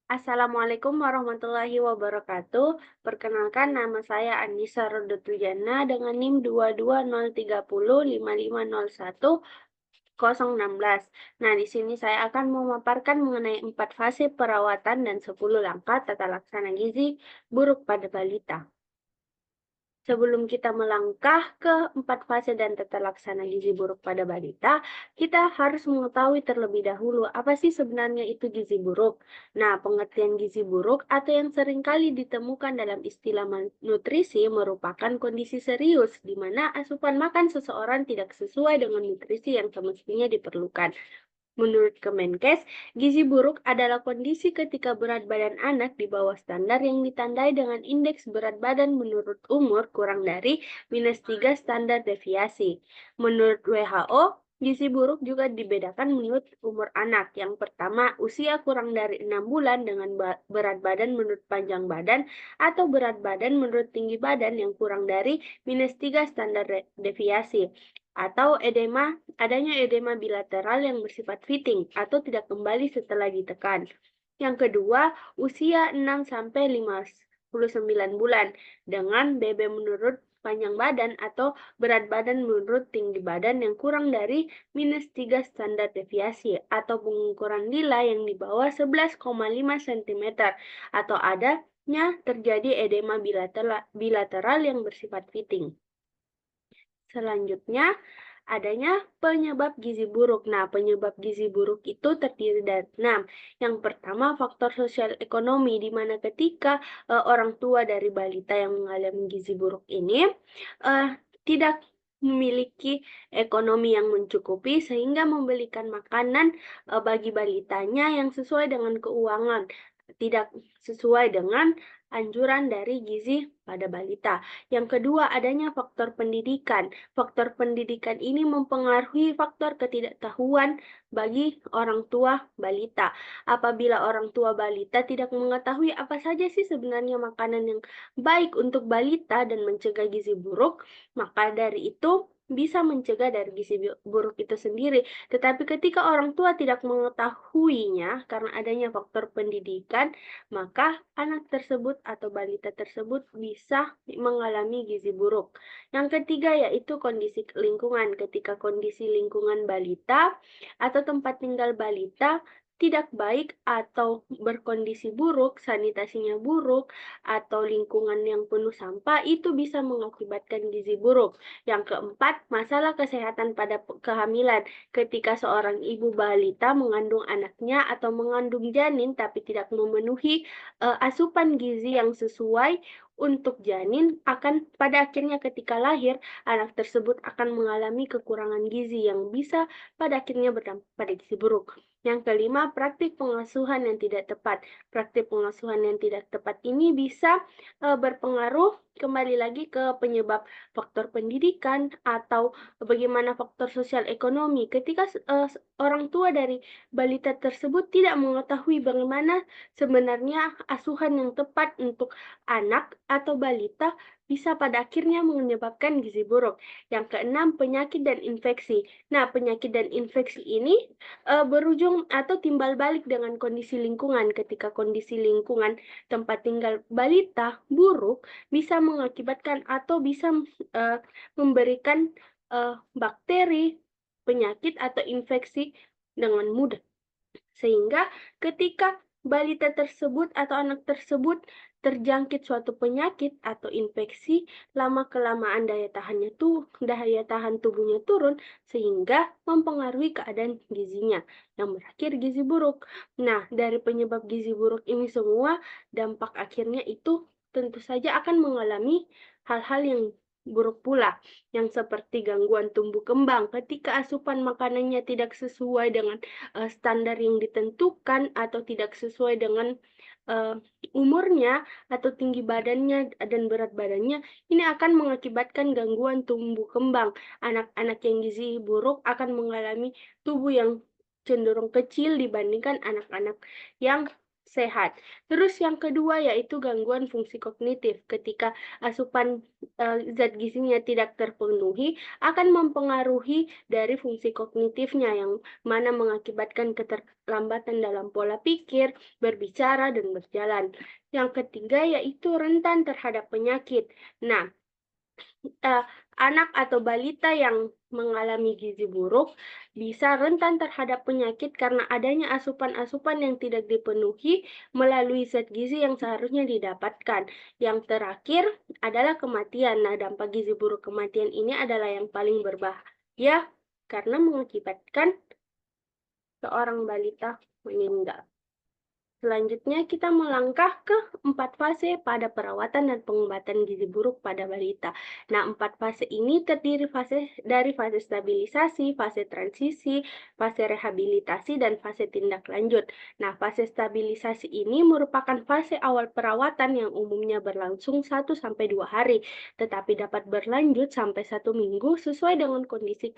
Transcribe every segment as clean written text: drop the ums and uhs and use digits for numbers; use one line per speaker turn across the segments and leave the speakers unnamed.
Assalamualaikum warahmatullahi wabarakatuh. Perkenalkan nama saya Anissa Rodotujana dengan NIM 220305501 Nah, di sini saya akan memaparkan mengenai 4 fase perawatan dan 10 langkah tata laksana gizi buruk pada balita. Sebelum kita melangkah ke 4 fase dan tata laksana gizi buruk pada balita, kita harus mengetahui terlebih dahulu apa sih sebenarnya itu gizi buruk. Nah, pengertian gizi buruk atau yang seringkali ditemukan dalam istilah nutrisi merupakan kondisi serius di mana asupan makan seseorang tidak sesuai dengan nutrisi yang semestinya diperlukan. Menurut Kemenkes, gizi buruk adalah kondisi ketika berat badan anak di bawah standar yang ditandai dengan indeks berat badan menurut umur kurang dari -3 standar deviasi. Menurut WHO, gizi buruk juga dibedakan menurut umur anak. Yang pertama, usia kurang dari 6 bulan dengan berat badan menurut panjang badan atau berat badan menurut tinggi badan yang kurang dari -3 standar deviasi atau adanya edema bilateral yang bersifat fitting atau tidak kembali setelah ditekan. Yang kedua, usia 6 sampai 59 bulan dengan BB menurut panjang badan atau berat badan menurut tinggi badan yang kurang dari -3 standar deviasi atau pengukuran lila yang di bawah 11,5 cm atau adanya terjadi edema bilateral yang bersifat fitting. Selanjutnya, adanya penyebab gizi buruk. Nah, penyebab gizi buruk itu terdiri dari 6. Yang pertama, faktor sosial ekonomi, di mana ketika orang tua dari balita yang mengalami gizi buruk ini eh, tidak memiliki ekonomi yang mencukupi sehingga membelikan makanan bagi balitanya yang sesuai dengan keuangan, tidak sesuai dengan anjuran dari gizi pada balita. Yang kedua, adanya faktor pendidikan. Faktor pendidikan ini mempengaruhi faktor ketidaktahuan bagi orang tua balita. Apabila orang tua balita tidak mengetahui apa saja sih sebenarnya makanan yang baik untuk balita dan mencegah gizi buruk, maka dari itu bisa mencegah dari gizi buruk itu sendiri. Tetapi ketika orang tua tidak mengetahuinya karena adanya faktor pendidikan, maka anak tersebut atau balita tersebut bisa mengalami gizi buruk. Yang ketiga yaitu kondisi lingkungan. Ketika kondisi lingkungan balita atau tempat tinggal balita tidak baik atau berkondisi buruk, sanitasinya buruk, atau lingkungan yang penuh sampah, itu bisa mengakibatkan gizi buruk. Yang keempat, masalah kesehatan pada kehamilan. Ketika seorang ibu balita mengandung anaknya atau mengandung janin tapi tidak memenuhi asupan gizi yang sesuai untuk janin, akan pada akhirnya ketika lahir, anak tersebut akan mengalami kekurangan gizi yang bisa pada akhirnya berdampak pada gizi buruk. Yang kelima, praktik pengasuhan yang tidak tepat. Praktik pengasuhan yang tidak tepat ini bisa berpengaruh kembali lagi ke penyebab faktor pendidikan atau bagaimana faktor sosial ekonomi. Ketika orang tua dari balita tersebut tidak mengetahui bagaimana sebenarnya asuhan yang tepat untuk anak atau balita bisa pada akhirnya menyebabkan gizi buruk. Yang keenam, penyakit dan infeksi. Nah, penyakit dan infeksi ini berujung atau timbal balik dengan kondisi lingkungan. Ketika kondisi lingkungan tempat tinggal balita buruk, bisa mengakibatkan atau bisa memberikan bakteri, penyakit atau infeksi dengan mudah. Sehingga ketika balita tersebut atau anak tersebut terjangkit suatu penyakit atau infeksi, lama-kelamaan daya tahan tubuhnya turun sehingga mempengaruhi keadaan gizinya yang berakhir gizi buruk. Nah, dari penyebab gizi buruk ini semua, dampak akhirnya itu tentu saja akan mengalami hal-hal yang buruk pula, yang seperti gangguan tumbuh kembang ketika asupan makanannya tidak sesuai dengan standar yang ditentukan atau tidak sesuai dengan eee, umurnya atau tinggi badannya dan berat badannya, ini akan mengakibatkan gangguan tumbuh kembang. Anak-anak yang gizi buruk akan mengalami tubuh yang cenderung kecil dibandingkan anak-anak yang sehat. Terus yang kedua yaitu gangguan fungsi kognitif. Ketika asupan zat gizinya tidak terpenuhi, akan mempengaruhi dari fungsi kognitifnya yang mana mengakibatkan keterlambatan dalam pola pikir, berbicara, dan berjalan. Yang ketiga yaitu rentan terhadap penyakit. Nah, eh, anak atau balita yang mengalami gizi buruk bisa rentan terhadap penyakit karena adanya asupan-asupan yang tidak dipenuhi melalui zat gizi yang seharusnya didapatkan. Yang terakhir adalah kematian. Nah, dampak gizi buruk kematian ini adalah yang paling berbahaya karena mengakibatkan seorang balita meninggal. Selanjutnya kita melangkah ke 4 fase pada perawatan dan pengobatan gizi buruk pada balita. Nah, 4 fase ini terdiri dari fase stabilisasi, fase transisi, fase rehabilitasi, dan fase tindak lanjut. Nah, fase stabilisasi ini merupakan fase awal perawatan yang umumnya berlangsung 1-2 hari, tetapi dapat berlanjut sampai 1 minggu sesuai dengan kondisi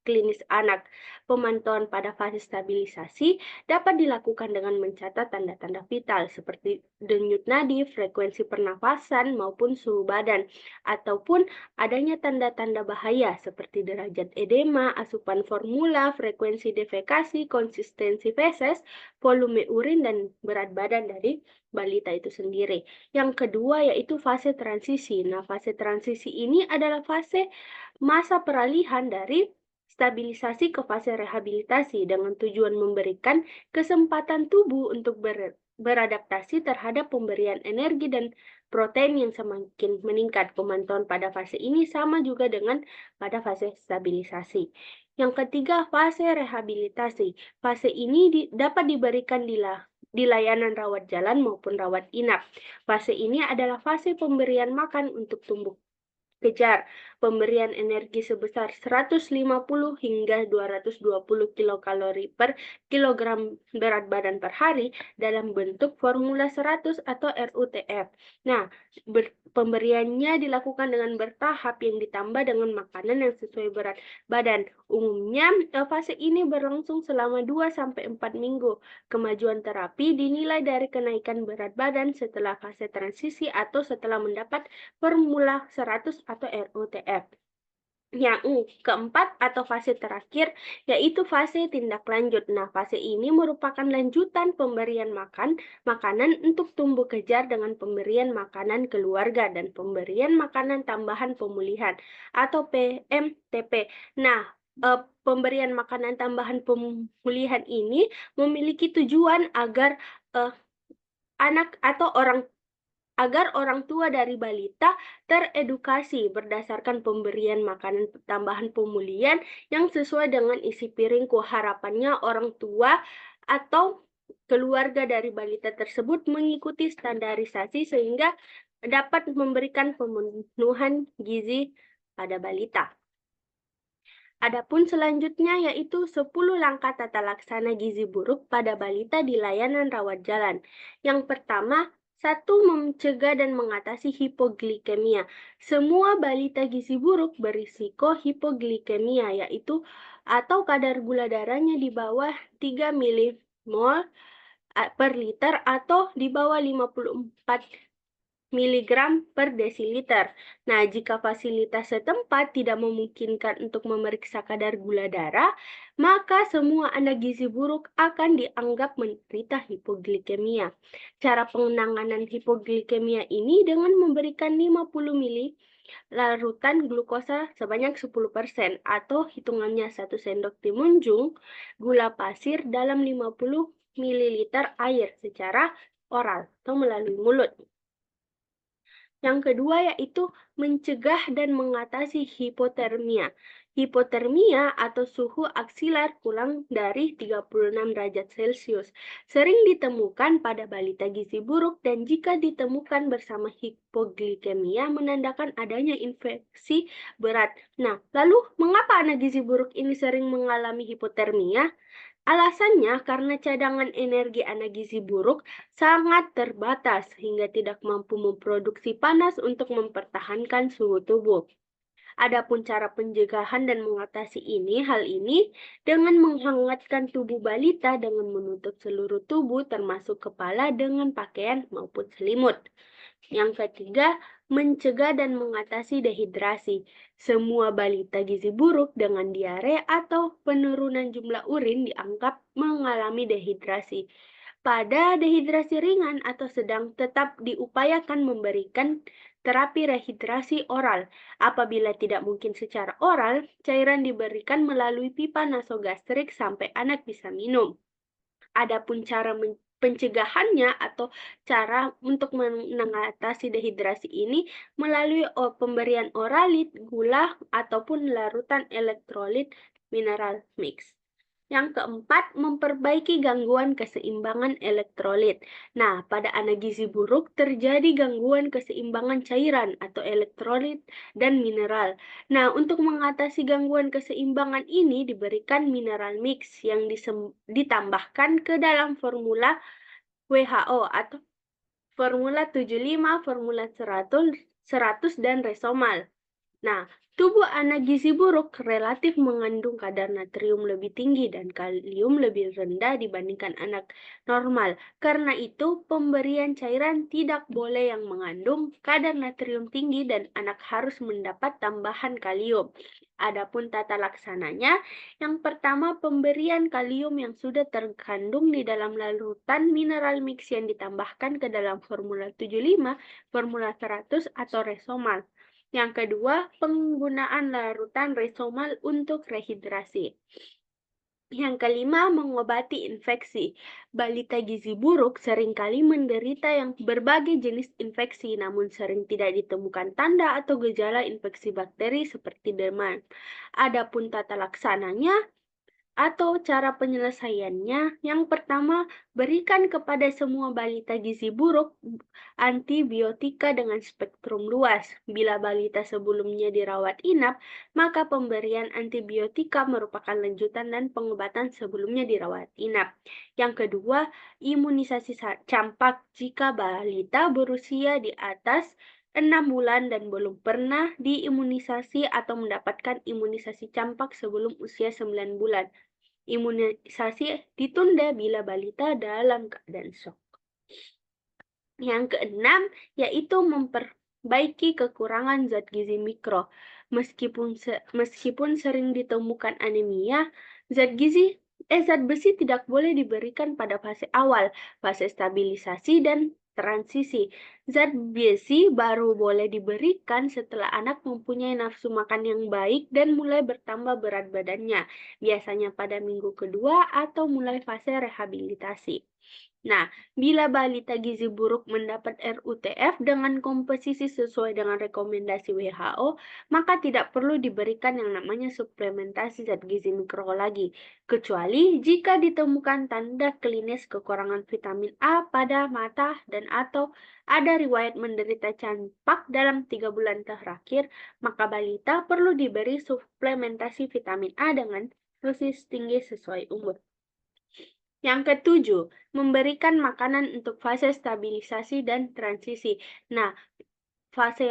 klinis anak. Pemantauan pada fase stabilisasi dapat dilakukan dengan mencatat tanda-tanda vital seperti denyut nadi, frekuensi pernafasan, maupun suhu badan, ataupun adanya tanda-tanda bahaya seperti derajat edema, asupan formula, frekuensi defekasi, konsistensi feses, volume urin, dan berat badan dari balita itu sendiri. Yang kedua yaitu fase transisi. Nah, fase transisi ini adalah fase masa peralihan dari stabilisasi ke fase rehabilitasi dengan tujuan memberikan kesempatan tubuh untuk beradaptasi terhadap pemberian energi dan protein yang semakin meningkat. Pemantauan pada fase ini sama juga dengan pada fase stabilisasi. Yang ketiga, fase rehabilitasi. Fase ini dapat diberikan di layanan rawat jalan maupun rawat inap. Fase ini adalah fase pemberian makan untuk tumbuh kejar, pemberian energi sebesar 150 hingga 220 kilokalori per kilogram berat badan per hari dalam bentuk formula 100 atau RUTF. Nah, pemberiannya dilakukan dengan bertahap yang ditambah dengan makanan yang sesuai berat badan. Umumnya, fase ini berlangsung selama 2-4 minggu. Kemajuan terapi dinilai dari kenaikan berat badan setelah fase transisi atau setelah mendapat formula 100 atau RUTF. Yang keempat atau fase terakhir yaitu fase tindak lanjut. Nah, fase ini merupakan lanjutan pemberian makanan untuk tumbuh kejar dengan pemberian makanan keluarga dan pemberian makanan tambahan pemulihan atau PMTP. Nah, pemberian makanan tambahan pemulihan ini memiliki tujuan agar anak atau agar orang tua dari balita teredukasi berdasarkan pemberian makanan tambahan pemulihan yang sesuai dengan isi piringku. Harapannya orang tua atau keluarga dari balita tersebut mengikuti standarisasi sehingga dapat memberikan pemenuhan gizi pada balita. Adapun selanjutnya yaitu 10 langkah tata laksana gizi buruk pada balita di layanan rawat jalan. Yang pertama, 1. Mencegah dan mengatasi hipoglikemia. Semua balita gizi buruk berisiko hipoglikemia, yaitu atau kadar gula darahnya di bawah 3 milimol per liter atau di bawah 54 miligram per desiliter. Nah, jika fasilitas setempat tidak memungkinkan untuk memeriksa kadar gula darah, maka semua anak gizi buruk akan dianggap menderita hipoglikemia. Cara penanganan hipoglikemia ini dengan memberikan 50 mili larutan glukosa sebanyak 10% atau hitungannya 1 sendok timunjung gula pasir dalam 50 mililiter air secara oral atau melalui mulut. Yang kedua yaitu mencegah dan mengatasi hipotermia. Hipotermia atau suhu aksilar kurang dari 36 derajat Celcius sering ditemukan pada balita gizi buruk dan jika ditemukan bersama hipoglikemia menandakan adanya infeksi berat. Nah, lalu mengapa anak gizi buruk ini sering mengalami hipotermia? Alasannya karena cadangan energi anak gizi buruk sangat terbatas hingga tidak mampu memproduksi panas untuk mempertahankan suhu tubuh. Adapun cara pencegahan dan mengatasi hal ini dengan menghangatkan tubuh balita dengan menutup seluruh tubuh termasuk kepala dengan pakaian maupun selimut. Yang ketiga, mencegah dan mengatasi dehidrasi. Semua balita gizi buruk dengan diare atau penurunan jumlah urin dianggap mengalami dehidrasi. Pada dehidrasi ringan atau sedang, tetap diupayakan memberikan terapi rehidrasi oral. Apabila tidak mungkin secara oral, cairan diberikan melalui pipa nasogastrik sampai anak bisa minum. Adapun cara pencegahannya atau cara untuk mengatasi dehidrasi ini melalui pemberian oralit, gula, ataupun larutan elektrolit mineral mix. Yang keempat, memperbaiki gangguan keseimbangan elektrolit. Nah, pada anak gizi buruk terjadi gangguan keseimbangan cairan atau elektrolit dan mineral. Nah, untuk mengatasi gangguan keseimbangan ini diberikan mineral mix yang ditambahkan ke dalam formula WHO atau formula 75, formula 100, dan Resomal. Nah, tubuh anak gizi buruk relatif mengandung kadar natrium lebih tinggi dan kalium lebih rendah dibandingkan anak normal. Karena itu, pemberian cairan tidak boleh yang mengandung kadar natrium tinggi dan anak harus mendapat tambahan kalium. Adapun tata laksananya, yang pertama pemberian kalium yang sudah terkandung di dalam larutan mineral mix yang ditambahkan ke dalam formula 75, formula 100, atau Resomal. Yang kedua, penggunaan larutan Resomal untuk rehidrasi. Yang kelima, mengobati infeksi. Balita gizi buruk seringkali menderita yang berbagai jenis infeksi, namun sering tidak ditemukan tanda atau gejala infeksi bakteri seperti demam. Adapun tata laksananya atau cara penyelesaiannya, yang pertama, berikan kepada semua balita gizi buruk antibiotika dengan spektrum luas. Bila balita sebelumnya dirawat inap, maka pemberian antibiotika merupakan lanjutan dan pengobatan sebelumnya dirawat inap. Yang kedua, imunisasi campak. Jika balita berusia di atas 6 bulan dan belum pernah diimunisasi atau mendapatkan imunisasi campak sebelum usia 9 bulan. Imunisasi ditunda bila balita dalam keadaan shock. Yang keenam, yaitu memperbaiki kekurangan zat gizi mikro. Meskipun sering ditemukan anemia, zat besi tidak boleh diberikan pada fase awal, fase stabilisasi dan transisi. Zat besi baru boleh diberikan setelah anak mempunyai nafsu makan yang baik dan mulai bertambah berat badannya, biasanya pada minggu kedua atau mulai fase rehabilitasi. Nah, bila balita gizi buruk mendapat RUTF dengan komposisi sesuai dengan rekomendasi WHO, maka tidak perlu diberikan yang namanya suplementasi zat gizi mikro lagi, kecuali jika ditemukan tanda klinis kekurangan vitamin A pada mata dan atau ada riwayat menderita campak dalam 3 bulan terakhir, maka balita perlu diberi suplementasi vitamin A dengan dosis tinggi sesuai umur. Yang ketujuh, memberikan makanan untuk fase stabilisasi dan transisi. Nah, fase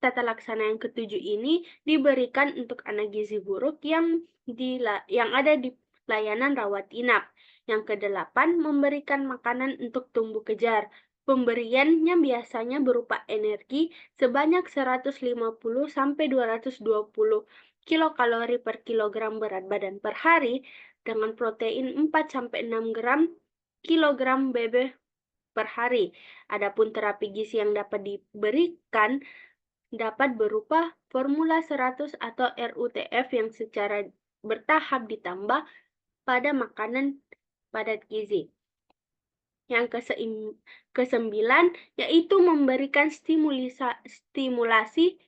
tata laksana yang ketujuh ini diberikan untuk anak gizi buruk yang ada di layanan rawat inap. Yang kedelapan, memberikan makanan untuk tumbuh kejar. Pemberiannya biasanya berupa energi sebanyak 150 sampai 220 kilokalori per kilogram berat badan per hari dengan protein 4 sampai 6 gram kilogram BB per hari. Adapun terapi gizi yang dapat diberikan dapat berupa formula 100 atau RUTF yang secara bertahap ditambah pada makanan padat gizi. Yang kesembilan, yaitu memberikan stimulasi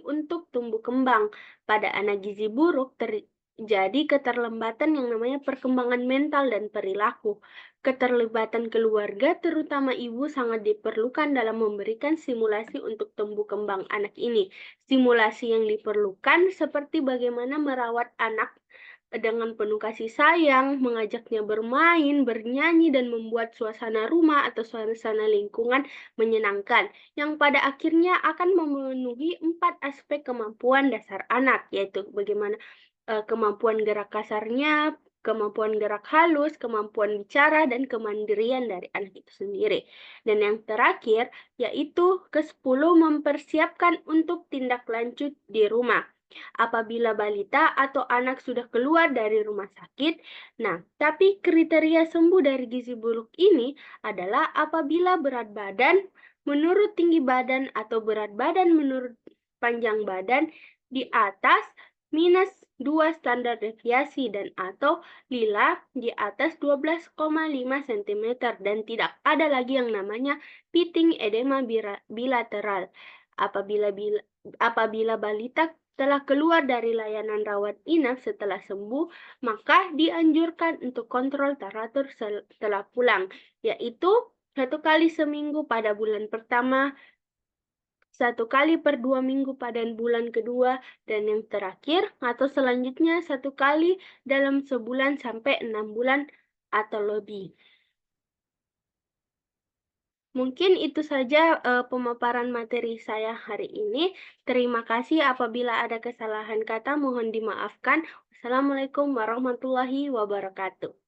untuk tumbuh kembang. Pada anak gizi buruk terjadi keterlambatan yang namanya perkembangan mental dan perilaku. Keterlibatan keluarga, terutama ibu, sangat diperlukan dalam memberikan stimulasi untuk tumbuh kembang anak ini. Stimulasi yang diperlukan seperti bagaimana merawat anak dengan penuh kasih sayang, mengajaknya bermain, bernyanyi, dan membuat suasana rumah atau suasana lingkungan menyenangkan, yang pada akhirnya akan memenuhi 4 aspek kemampuan dasar anak, yaitu bagaimana kemampuan gerak kasarnya, kemampuan gerak halus, kemampuan bicara, dan kemandirian dari anak itu sendiri. Dan yang terakhir, yaitu ke-10 mempersiapkan untuk tindak lanjut di rumah. Apabila balita atau anak sudah keluar dari rumah sakit, nah, tapi kriteria sembuh dari gizi buruk ini adalah apabila berat badan menurut tinggi badan atau berat badan menurut panjang badan di atas -2 standar deviasi dan atau lila di atas 12,5 cm dan tidak ada lagi yang namanya pitting edema bilateral. Apabila balita telah keluar dari layanan rawat inap setelah sembuh, maka dianjurkan untuk kontrol teratur setelah pulang, yaitu 1 kali seminggu pada bulan pertama, 1 kali per 2 minggu pada bulan kedua, dan yang terakhir atau selanjutnya 1 kali dalam sebulan sampai 6 bulan atau lebih. Mungkin itu saja pemaparan materi saya hari ini. Terima kasih apabila ada kesalahan kata mohon dimaafkan. Wassalamualaikum warahmatullahi wabarakatuh.